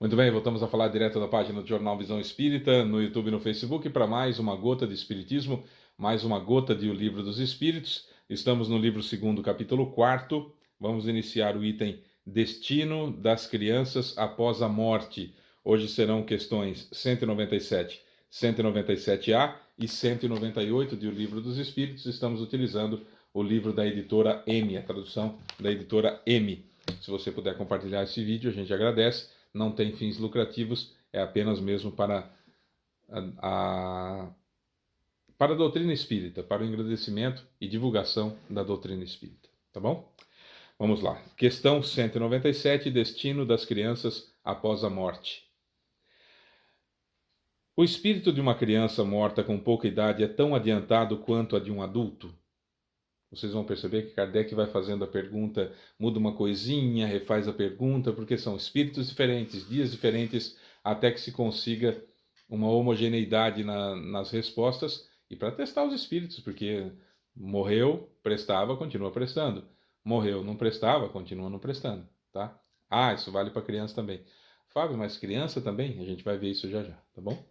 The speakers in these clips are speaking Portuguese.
Muito bem, voltamos a falar direto da página do Jornal Visão Espírita, no YouTube e no Facebook, para mais uma gota de Espiritismo, mais uma gota de O Livro dos Espíritos. Estamos no livro 2º, capítulo 4. Vamos iniciar o item Destino das Crianças após a Morte. Hoje serão questões 197, 197A e 198 de O Livro dos Espíritos. Estamos utilizando o livro da editora M, a tradução da editora M. Se você puder compartilhar esse vídeo, a gente agradece. Não tem fins lucrativos, é apenas mesmo para para a doutrina espírita, para o engrandecimento e divulgação da doutrina espírita. Tá bom? Vamos lá. Questão 197, Destino das Crianças após a Morte. O espírito de uma criança morta com pouca idade é tão adiantado quanto a de um adulto? Vocês vão perceber que Kardec vai fazendo a pergunta, muda uma coisinha, refaz a pergunta, porque são espíritos diferentes, dias diferentes, até que se consiga uma homogeneidade nas respostas, e para testar os espíritos, porque morreu, prestava, continua prestando. Morreu, não prestava, continua não prestando, tá? Ah, isso vale para criança também. Fábio, mas criança também? A gente vai ver isso já já, tá bom?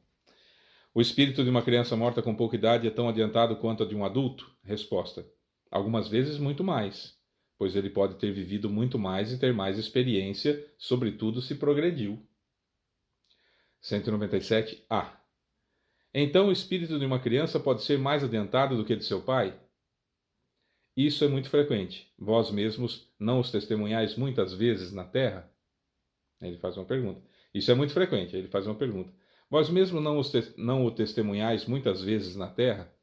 O espírito de uma criança morta com pouca idade é tão adiantado quanto a de um adulto? Resposta: algumas vezes muito mais, pois ele pode ter vivido muito mais e ter mais experiência, sobretudo se progrediu. 197A. Então o espírito de uma criança pode ser mais adiantado do que de seu pai? Isso é muito frequente. Vós mesmos não os testemunhais muitas vezes na terra? Ele faz uma pergunta. Isso é muito frequente. Ele faz uma pergunta. Vós mesmos não o testemunhais muitas vezes na terra?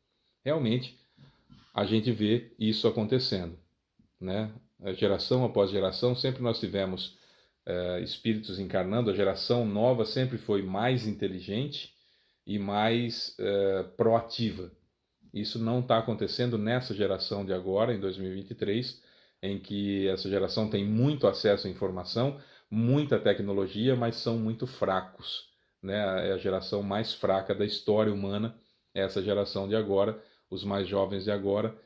Realmente, a gente vê isso acontecendo, né? Geração após geração, sempre nós tivemos espíritos encarnando. A geração nova sempre foi mais inteligente e mais proativa. Isso não está acontecendo nessa geração de agora, em 2023, em que essa geração tem muito acesso à informação, muita tecnologia, mas são muito fracos, né? É a geração mais fraca da história humana, essa geração de agora. Os mais jovens de agora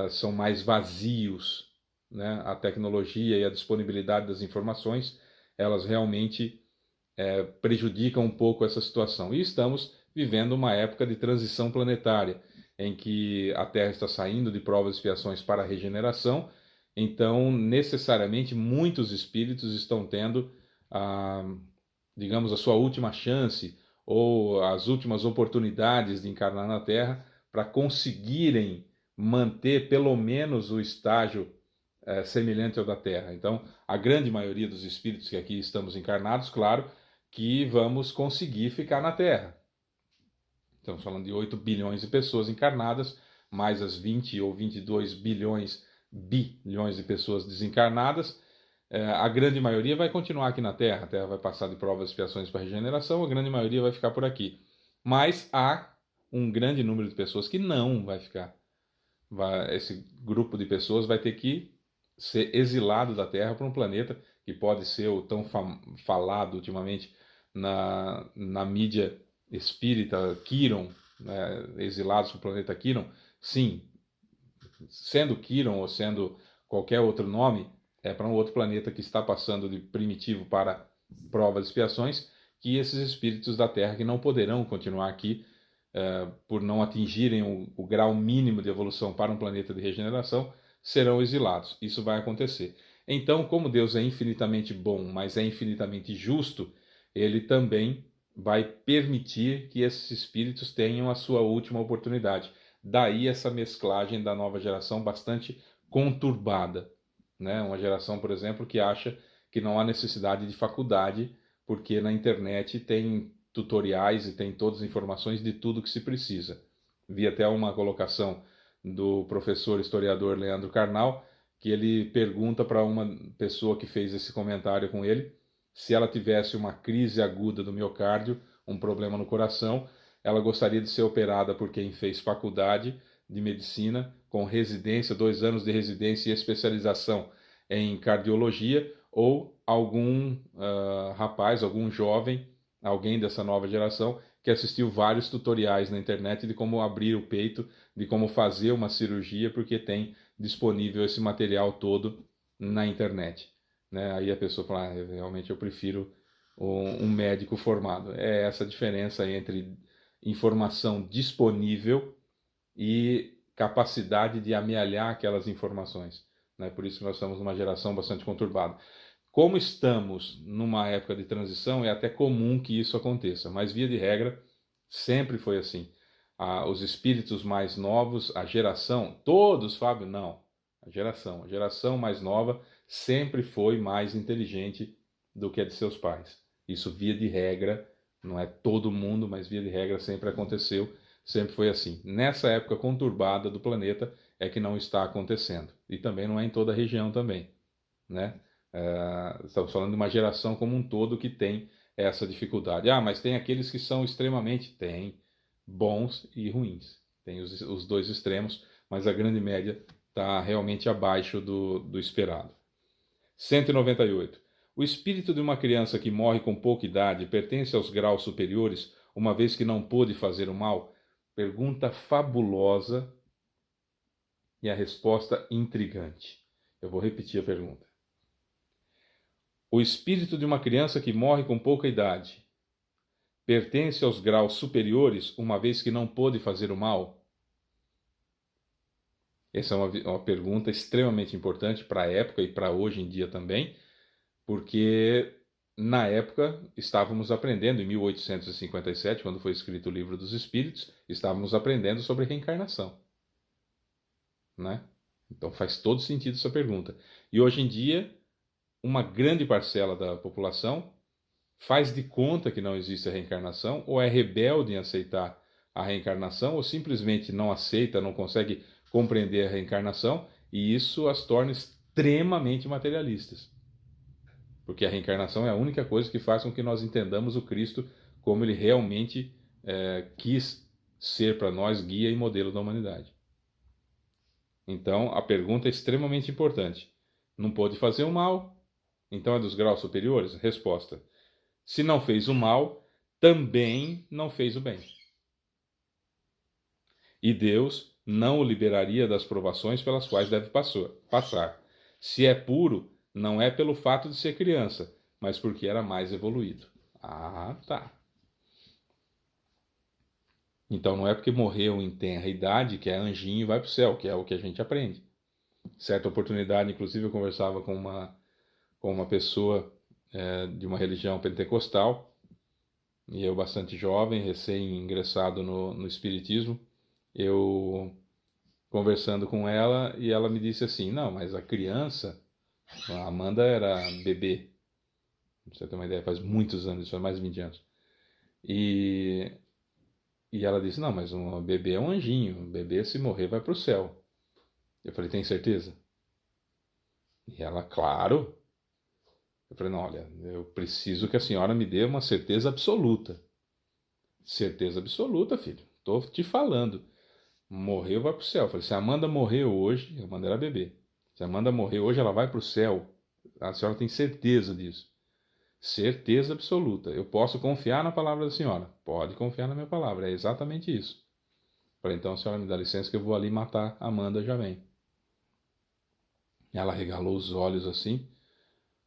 são mais vazios, né? A tecnologia e a disponibilidade das informações, elas realmente prejudicam um pouco essa situação. E estamos vivendo uma época de transição planetária, em que a Terra está saindo de provas e expiações para a regeneração. Então, necessariamente, muitos espíritos estão tendo, digamos, a sua última chance ou as últimas oportunidades de encarnar na Terra para conseguirem manter pelo menos o estágio semelhante ao da Terra. Então, a grande maioria dos espíritos que aqui estamos encarnados, claro, que vamos conseguir ficar na Terra. Estamos falando de 8 bilhões de pessoas encarnadas, mais as 20 ou 22 bilhões de pessoas desencarnadas. A grande maioria vai continuar aqui na Terra. A Terra vai passar de provas e expiações para regeneração, a grande maioria vai ficar por aqui. Mas há um grande número de pessoas que não vai ficar. Esse grupo de pessoas vai ter que ser exilado da Terra para um planeta que pode ser o tão falado ultimamente na mídia espírita, Quiron, né, exilados para o planeta Quiron. Sim, sendo Quiron ou sendo qualquer outro nome, é para um outro planeta que está passando de primitivo para provas e expiações, que esses espíritos da Terra que não poderão continuar aqui por não atingirem o grau mínimo de evolução para um planeta de regeneração, serão exilados. Isso vai acontecer. Então, como Deus é infinitamente bom, mas é infinitamente justo, ele também vai permitir que esses espíritos tenham a sua última oportunidade. Daí essa mesclagem da nova geração bastante conturbada, né? Uma geração, por exemplo, que acha que não há necessidade de faculdade, porque na internet tem tutoriais e tem todas as informações de tudo que se precisa. Vi até uma colocação do professor historiador Leandro Carnal, que ele pergunta para uma pessoa que fez esse comentário com ele, se ela tivesse uma crise aguda do miocárdio, um problema no coração, ela gostaria de ser operada por quem fez faculdade de medicina, com residência, 2 anos de residência e especialização em cardiologia, ou algum rapaz, algum jovem, alguém dessa nova geração, que assistiu vários tutoriais na internet de como abrir o peito, de como fazer uma cirurgia, porque tem disponível esse material todo na internet. Né? Aí a pessoa fala, realmente eu prefiro um médico formado. É essa diferença entre informação disponível e capacidade de amealhar aquelas informações, né? Por isso que nós estamos numa geração bastante conturbada. Como estamos numa época de transição, é até comum que isso aconteça, mas via de regra, sempre foi assim. Os espíritos mais novos, a geração, todos, Fábio, não. A geração mais nova sempre foi mais inteligente do que a de seus pais. Isso via de regra, não é todo mundo, mas via de regra sempre aconteceu, sempre foi assim. Nessa época conturbada do planeta é que não está acontecendo. E também não é em toda a região também, né? Estamos falando de uma geração como um todo que tem essa dificuldade. Ah, mas tem aqueles que são extremamente, tem bons e ruins. Tem os dois extremos, mas a grande média está realmente abaixo do esperado. 198. O espírito de uma criança que morre com pouca idade pertence aos graus superiores, uma vez que não pôde fazer o mal? Pergunta fabulosa e a resposta intrigante. Eu vou repetir a pergunta. O espírito de uma criança que morre com pouca idade pertence aos graus superiores, uma vez que não pôde fazer o mal? Essa é uma pergunta extremamente importante para a época e para hoje em dia também, porque na época estávamos aprendendo, em 1857, quando foi escrito o Livro dos Espíritos, estávamos aprendendo sobre reencarnação, né? Então faz todo sentido essa pergunta. E hoje em dia, uma grande parcela da população faz de conta que não existe a reencarnação, ou é rebelde em aceitar a reencarnação, ou simplesmente não aceita, não consegue compreender a reencarnação, e isso as torna extremamente materialistas. Porque a reencarnação é a única coisa que faz com que nós entendamos o Cristo como ele realmente quis ser para nós guia e modelo da humanidade. Então, a pergunta é extremamente importante. Não pôde fazer o mal, então é dos graus superiores? Resposta. Se não fez o mal, também não fez o bem. E Deus não o liberaria das provações pelas quais deve passar. Se é puro, não é pelo fato de ser criança, mas porque era mais evoluído. Ah, tá. Então não é porque morreu em tenra idade que é anjinho e vai para o céu, que é o que a gente aprende. Certa oportunidade, inclusive, eu conversava com uma pessoa de uma religião pentecostal, e eu bastante jovem, recém-ingressado no Espiritismo, eu conversando com ela, e ela me disse assim, não, mas a criança, a Amanda era bebê, pra você ter uma ideia, faz muitos anos, faz mais de 20 anos, e, e ela disse, não, mas um bebê é um anjinho, um bebê se morrer vai para o céu. Eu falei, tem certeza? E ela, claro. Eu falei, não, olha, eu preciso que a senhora me dê uma certeza absoluta. Certeza absoluta, filho. Tô te falando. Morreu, vai pro céu. Eu falei, se a Amanda morrer hoje, a Amanda era bebê. Se a Amanda morrer hoje, ela vai pro céu. A senhora tem certeza disso? Certeza absoluta. Eu posso confiar na palavra da senhora? Pode confiar na minha palavra. É exatamente isso. Eu falei, então a senhora me dá licença que eu vou ali matar a Amanda, já vem. E ela regalou os olhos assim,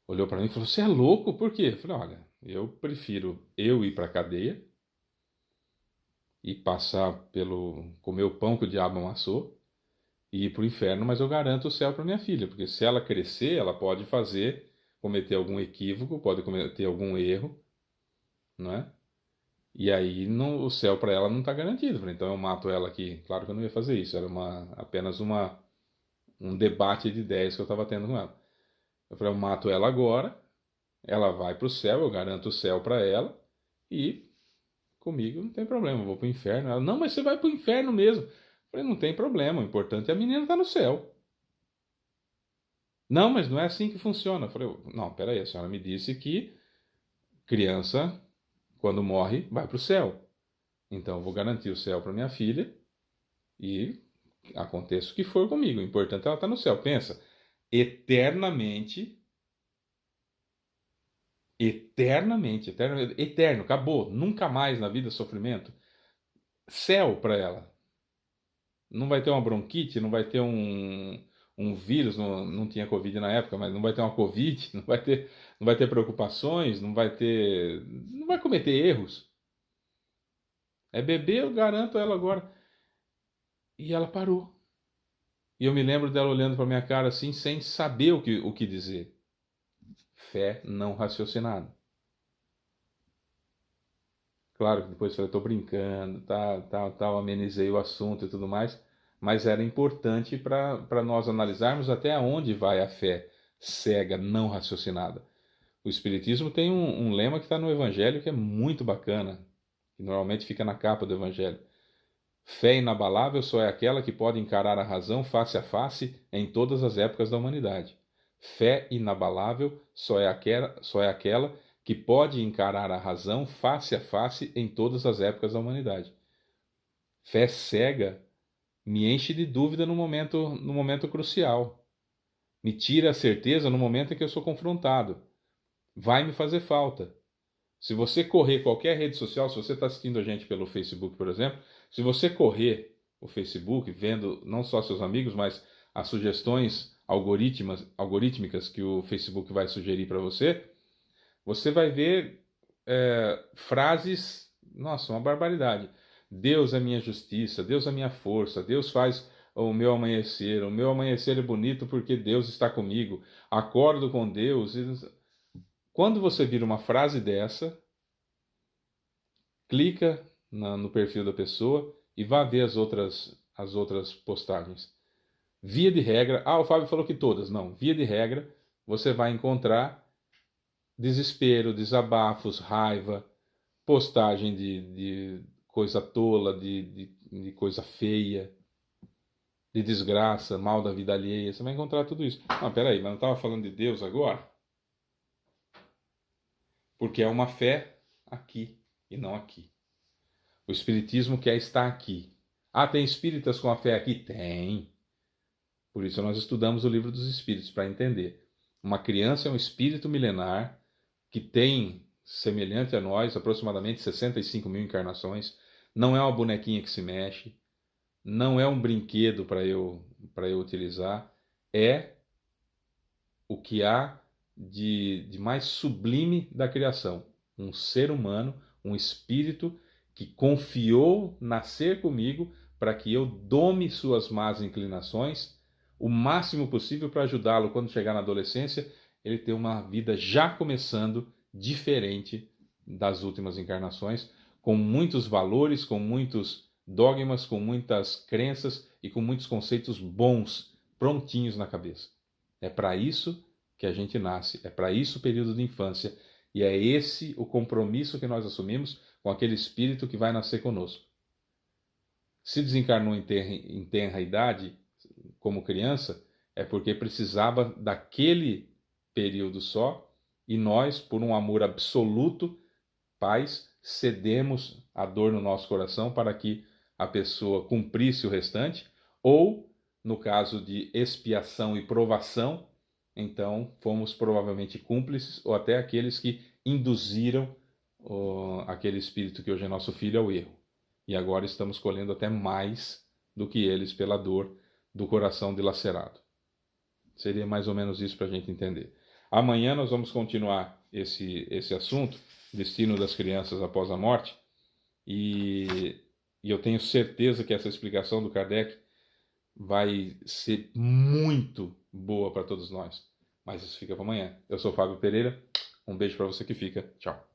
olhou para mim e falou, você é louco? Por quê? Eu falei, olha, eu prefiro eu ir para a cadeia e passar comer o pão que o diabo amassou e ir para o inferno, mas eu garanto o céu para minha filha, porque se ela crescer, ela pode cometer algum equívoco, pode cometer algum erro, não é? E aí o céu para ela não está garantido. Então eu mato ela aqui. Claro que eu não ia fazer isso, era apenas um debate de ideias que eu estava tendo com ela. Eu falei, eu mato ela agora, ela vai para o céu, eu garanto o céu para ela, e comigo não tem problema, eu vou para o inferno. Ela, não, mas você vai para o inferno mesmo. Eu falei, não tem problema, o importante é a menina estar no céu. Não, mas não é assim que funciona. Eu falei, não, peraí, a senhora me disse que criança, quando morre, vai para o céu. Então eu vou garantir o céu para minha filha e aconteça o que for comigo. O importante é ela estar no céu. Pensa, eternamente, eternamente, eternamente, eterno, acabou. Nunca mais na vida sofrimento. Céu para ela. Não vai ter uma bronquite, não vai ter um vírus, não tinha Covid na época, mas não vai ter uma Covid, não vai ter preocupações, não vai cometer erros. É bebê, eu garanto ela agora. E ela parou. E eu me lembro dela olhando para minha cara assim, sem saber o que dizer. Fé não raciocinada. Claro que depois eu falei, tô brincando, amenizei o assunto e tudo mais, mas era importante para nós analisarmos até onde vai a fé cega, não raciocinada. O Espiritismo tem um lema que está no Evangelho que é muito bacana, que normalmente fica na capa do Evangelho. Fé inabalável só é aquela que pode encarar a razão face a face em todas as épocas da humanidade. Fé inabalável só é aquela que pode encarar a razão face a face em todas as épocas da humanidade. Fé cega me enche de dúvida no momento crucial. Me tira a certeza no momento em que eu sou confrontado. Vai me fazer falta. Se você correr qualquer rede social, se você está assistindo a gente pelo Facebook, por exemplo, se você correr o Facebook, vendo não só seus amigos, mas as sugestões algorítmicas que o Facebook vai sugerir para você, você vai ver frases, nossa, uma barbaridade. Deus é minha justiça, Deus é minha força, Deus faz o meu amanhecer é bonito porque Deus está comigo, acordo com Deus. Quando você vira uma frase dessa, clica no perfil da pessoa e vá ver as outras postagens. Via de regra, o Fábio falou que todas, não, via de regra, você vai encontrar desespero, desabafos, raiva, postagem de coisa tola, de coisa feia, de desgraça, mal da vida alheia, você vai encontrar tudo isso. Não, peraí, mas não estava falando de Deus agora? Porque é uma fé aqui e não aqui. O Espiritismo quer estar aqui. Tem espíritas com a fé aqui? Tem. Por isso nós estudamos o Livro dos Espíritos, para entender. Uma criança é um espírito milenar que tem, semelhante a nós, aproximadamente 65 mil encarnações. Não é uma bonequinha que se mexe. Não é um brinquedo para eu utilizar. É o que há de mais sublime da criação. Um ser humano, um espírito que confiou nascer comigo para que eu dome suas más inclinações o máximo possível para ajudá-lo quando chegar na adolescência, ele ter uma vida já começando diferente das últimas encarnações, com muitos valores, com muitos dogmas, com muitas crenças e com muitos conceitos bons prontinhos na cabeça. É para isso que a gente nasce, é para isso o período de infância, e é esse o compromisso que nós assumimos com aquele espírito que vai nascer conosco. Se desencarnou em tenra idade, como criança, é porque precisava daquele período só, e nós, por um amor absoluto, pais, cedemos a dor no nosso coração para que a pessoa cumprisse o restante, ou, no caso de expiação e provação, então fomos provavelmente cúmplices, ou até aqueles que induziram aquele espírito que hoje é nosso filho ao erro. E agora estamos colhendo até mais do que eles pela dor do coração dilacerado. Seria mais ou menos isso para a gente entender. Amanhã nós vamos continuar esse assunto, destino das crianças após a morte, e eu tenho certeza que essa explicação do Kardec vai ser muito boa para todos nós. Mas isso fica para amanhã. Eu sou o Fábio Pereira, um beijo para você que fica. Tchau.